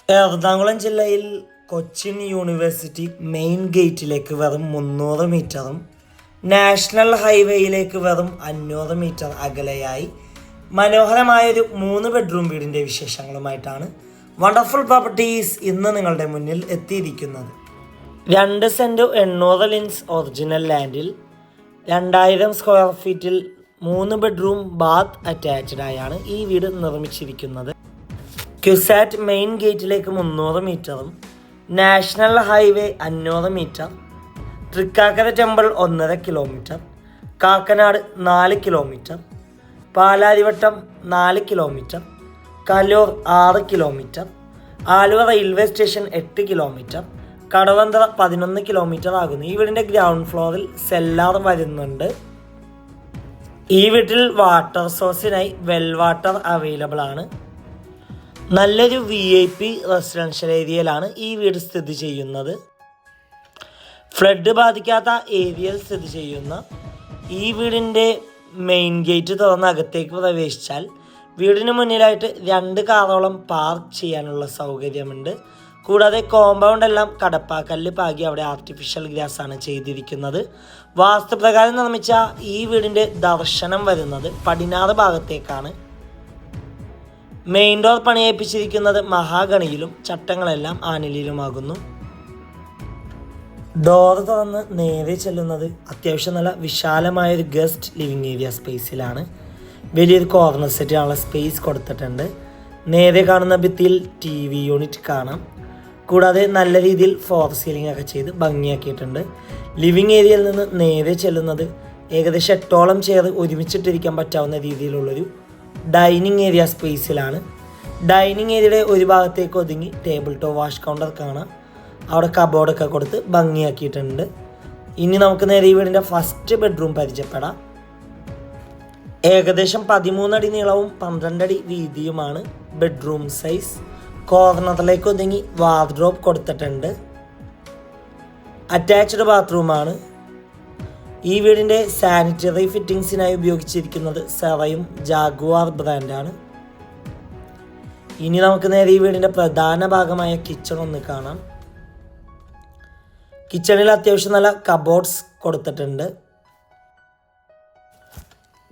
എറണാകുളം ജില്ലയിൽ Cochin university main ഗേറ്റിലേക്ക് വെറും 300 മീറ്ററും നാഷണൽ ഹൈവേയിലേക്ക് വെറും 500 മീറ്റർ അകലെയായി മനോഹരമായൊരു 3 ബെഡ്റൂം വീടിൻ്റെ വിശേഷങ്ങളുമായിട്ടാണ് വണ്ടർഫുൾ പ്രോപ്പർട്ടീസ് ഇന്ന് നിങ്ങളുടെ മുന്നിൽ എത്തിയിരിക്കുന്നത്. 2 സെൻറ്റ് 800 ലിൻസ് ഒറിജിനൽ ലാൻഡിൽ 2000 സ്ക്വയർ ഫീറ്റിൽ 3 ബെഡ്റൂം ബാത്ത് അറ്റാച്ച്ഡ് ആയാണ് ഈ വീട് നിർമ്മിച്ചിരിക്കുന്നത്. ക്യുസാറ്റ് മെയിൻ ഗേറ്റിലേക്ക് 300 മീറ്ററും national highway 500 metre, Thrikkakara temple 1.5 kilometre, Kakkanad 4 kilometre, Palarivattom 4 kilometre, Kaloor 6 kilometre, Aluva railway station 8 kilometre, Kadavanthra 11 kilometre ആകുന്നു. ഈ വീടിൻ്റെ ഗ്രൗണ്ട് ഫ്ലോറിൽ സെല്ലാർ വരുന്നുണ്ട്. ഈ വീട്ടിൽ വാട്ടർ സോഴ്സിനായി വെൽ വാട്ടർ അവൈലബിൾ ആണ്. നല്ലൊരു VIP റെസിഡൻഷ്യൽ ഏരിയയിലാണ് ഈ വീട് സ്ഥിതി ചെയ്യുന്നത്. ഫ്ലഡ് ബാധിക്കാത്ത ഏരിയയിൽ സ്ഥിതി ചെയ്യുന്ന ഈ വീടിൻ്റെ മെയിൻ ഗേറ്റ് തുറന്ന് അകത്തേക്ക് പ്രവേശിച്ചാൽ വീടിന് മുന്നിലായിട്ട് 2 കാറോളം പാർക്ക് ചെയ്യാനുള്ള സൗകര്യമുണ്ട്. കൂടാതെ കോമ്പൗണ്ട് എല്ലാം കടപ്പാക്കല്ല് പാകി അവിടെ ആർട്ടിഫിഷ്യൽ ഗ്രാസ് ആണ് ചെയ്തിരിക്കുന്നത്. വാസ്തുപ്രകാരം നിർമ്മിച്ച ഈ വീടിൻ്റെ ദർശനം വരുന്നത് പടിഞ്ഞാറ് ഭാഗത്തേക്കാണ്. മെയിൻ ഡോർ പണിയേൽപ്പിച്ചിരിക്കുന്നത് മഹാഗണിയിലും ചട്ടങ്ങളെല്ലാം ആനിലിലുമാകുന്നു. ഡോർ തുറന്ന് നേരെ ചെല്ലുന്നത് അത്യാവശ്യം നല്ല വിശാലമായൊരു ഗസ്റ്റ് ലിവിങ് ഏരിയ സ്പേസിലാണ്. വലിയൊരു കോർണർ സെറ്റിനുള്ള സ്പേസ് കൊടുത്തിട്ടുണ്ട്. നേരെ കാണുന്ന ഭിത്തിയിൽ TV യൂണിറ്റ് കാണാം. കൂടാതെ നല്ല രീതിയിൽ ഫോർ സീലിംഗ് ഒക്കെ ചെയ്ത് ഭംഗിയാക്കിയിട്ടുണ്ട്. ലിവിങ് ഏരിയയിൽ നിന്ന് നേരെ ചെല്ലുന്നത് ഏകദേശം 8ഓളം ചെയർ ഒരുമിച്ചിട്ടിരിക്കാൻ പറ്റാവുന്ന രീതിയിലുള്ളൊരു ഡൈനിങ് ഏരിയ സ്പേസിലാണ്. ഡൈനിങ് ഏരിയയുടെ ഒരു ഭാഗത്തേക്ക് ഒതുങ്ങി ടേബിൾ ടോപ്പ് വാഷ് കൗണ്ടർ കാണാം. അവിടെ കബോർഡൊക്കെ കൊടുത്ത് ഭംഗിയാക്കിയിട്ടുണ്ട്. ഇനി നമുക്ക് നേരെ ഈ വീടിൻ്റെ ഫസ്റ്റ് ബെഡ്റൂം പരിചയപ്പെടാം. ഏകദേശം 13 അടി നീളവും 12 അടി വീതിയുമാണ് ബെഡ്റൂം സൈസ്. കോർണറിലേക്ക് ഒതുങ്ങി വാർഡ്രോബ് കൊടുത്തിട്ടുണ്ട്. അറ്റാച്ച്ഡ് ബാത്റൂമാണ്. ഈ വീടിൻ്റെ സാനിറ്ററി ഫിറ്റിങ്സിനായി ഉപയോഗിച്ചിരിക്കുന്നത് സെറയും ജാഗ്വാർ ബ്രാൻഡാണ്. ഇനി നമുക്ക് നേരെ ഈ വീടിൻ്റെ പ്രധാന ഭാഗമായ കിച്ചൺ ഒന്ന് കാണാം. കിച്ചണിൽ അത്യാവശ്യം നല്ല കബോർഡ്സ് കൊടുത്തിട്ടുണ്ട്.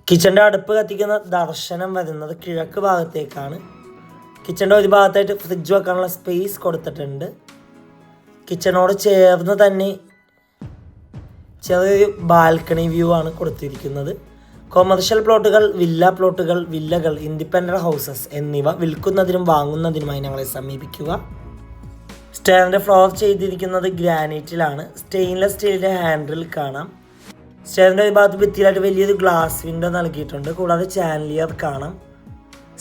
കിച്ചണിൻ്റെ അടുപ്പ് കത്തിക്കുന്ന ദർശനം വരുന്നത് കിഴക്ക് ഭാഗത്തേക്കാണ്. കിച്ചണിൻ്റെ ഒരു ഭാഗത്തായിട്ട് ഫ്രിഡ്ജ് വെക്കാനുള്ള സ്പേസ് കൊടുത്തിട്ടുണ്ട്. കിച്ചണോട് ചേർന്ന് തന്നെ ചെറിയൊരു ബാൽക്കണി വ്യൂ ആണ് കൊടുത്തിരിക്കുന്നത്. കൊമേഴ്ഷ്യൽ പ്ലോട്ടുകൾ, വില്ല പ്ലോട്ടുകൾ, വില്ലകൾ, ഇൻഡിപെൻഡൻറ്റ് ഹൗസസ് എന്നിവ വിൽക്കുന്നതിനും വാങ്ങുന്നതിനുമായി ഞങ്ങളെ സമീപിക്കുക. സ്റ്റെയറിൻ്റെ ഫ്ലോർ ചെയ്തിരിക്കുന്നത് ഗ്രാനൈറ്റിലാണ്. സ്റ്റെയിൻലെസ് സ്റ്റീലിൻ്റെ ഹാൻഡിൽ കാണാം. സ്റ്റെയറിൻ്റെ ഒരു ഭാഗത്ത് ഭിത്തിയിലായിട്ട് വലിയൊരു ഗ്ലാസ് വിൻഡോ നൽകിയിട്ടുണ്ട്. കൂടാതെ ചാൻലിയർ കാണാം.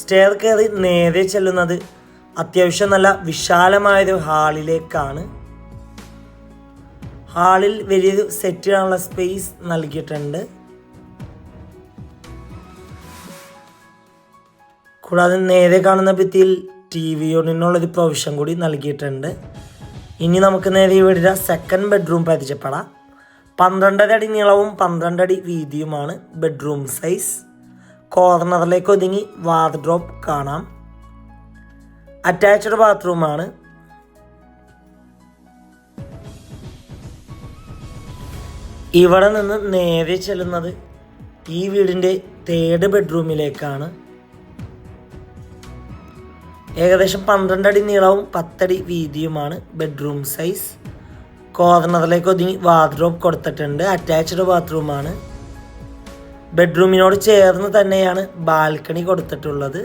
സ്റ്റെയർ കയറി നേരെ ചെല്ലുന്നത് അത്യാവശ്യം നല്ല വിശാലമായൊരു ഹാളിലേക്കാണ്. ഹാളിൽ വലിയൊരു സെറ്റ് ചെയ്യാനുള്ള സ്പേസ് നൽകിയിട്ടുണ്ട്. കൂടാതെ നേരെ കാണുന്ന ഭിത്തിയിൽ TV യൂണിറ്റിനുള്ളൊരു പ്രൊവിഷൻ കൂടി നൽകിയിട്ടുണ്ട്. ഇനി നമുക്ക് നേരെ ഇവിടെ സെക്കൻഡ് ബെഡ്റൂം പരിചയപ്പെടാം. 12 അടി നീളവും 12 അടി വീതിയുമാണ് ബെഡ്റൂം സൈസ്. കോർണറിലേക്ക് ഒതുങ്ങി വാർഡ്രോബ് കാണാം. അറ്റാച്ച്ഡ് ബാത്റൂമാണ്. ഇവിടെ നിന്ന് നേരെ ചെല്ലുന്നത് ഈ വീടിൻ്റെ 3rd ബെഡ്റൂമിലേക്കാണ്. ഏകദേശം 12 അടി നീളവും 10 അടി വീതിയുമാണ് ബെഡ്റൂം സൈസ്. കോർണറിലേക്ക് ഒതുങ്ങി വാർഡ്രോബ് കൊടുത്തിട്ടുണ്ട്. അറ്റാച്ച്ഡ് ബാത്റൂമാണ്. ബെഡ്റൂമിനോട് ചേർന്ന് തന്നെയാണ് ബാൽക്കണി കൊടുത്തിട്ടുള്ളത്.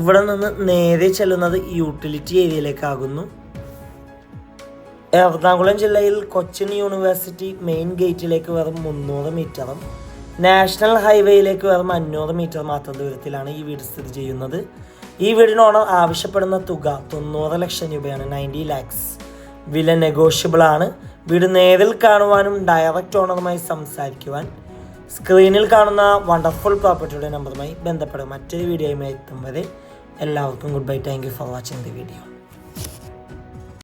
ഇവിടെ നിന്ന് നേരെ ചെല്ലുന്നത് യൂട്ടിലിറ്റി ഏരിയയിലേക്കാകുന്നു. എറണാകുളം ജില്ലയിൽ കൊച്ചിൻ യൂണിവേഴ്സിറ്റി മെയിൻ ഗേറ്റിലേക്ക് വെറും 300 മീറ്ററും നാഷണൽ ഹൈവേയിലേക്ക് വെറും 500 മീറ്റർ മാത്രം ദൂരത്തിലാണ് ഈ വീട് സ്ഥിതി ചെയ്യുന്നത്. ഈ വീടിന് ഓണർ ആവശ്യപ്പെടുന്ന തുക 90 ലക്ഷം രൂപയാണ്, 90 lakhs. വില നെഗോഷ്യബിൾ ആണ്. വീട് നേരിൽ കാണുവാനും ഡയറക്റ്റ് ഓണറുമായി സംസാരിക്കുവാൻ സ്ക്രീനിൽ കാണുന്ന വണ്ടർഫുൾ പ്രോപ്പർട്ടിയുടെ നമ്പറുമായി ബന്ധപ്പെടും. മറ്റൊരു വീഡിയോയുമായി എത്തും വരെ എല്ലാവർക്കും good bye. Thank you for watching the video.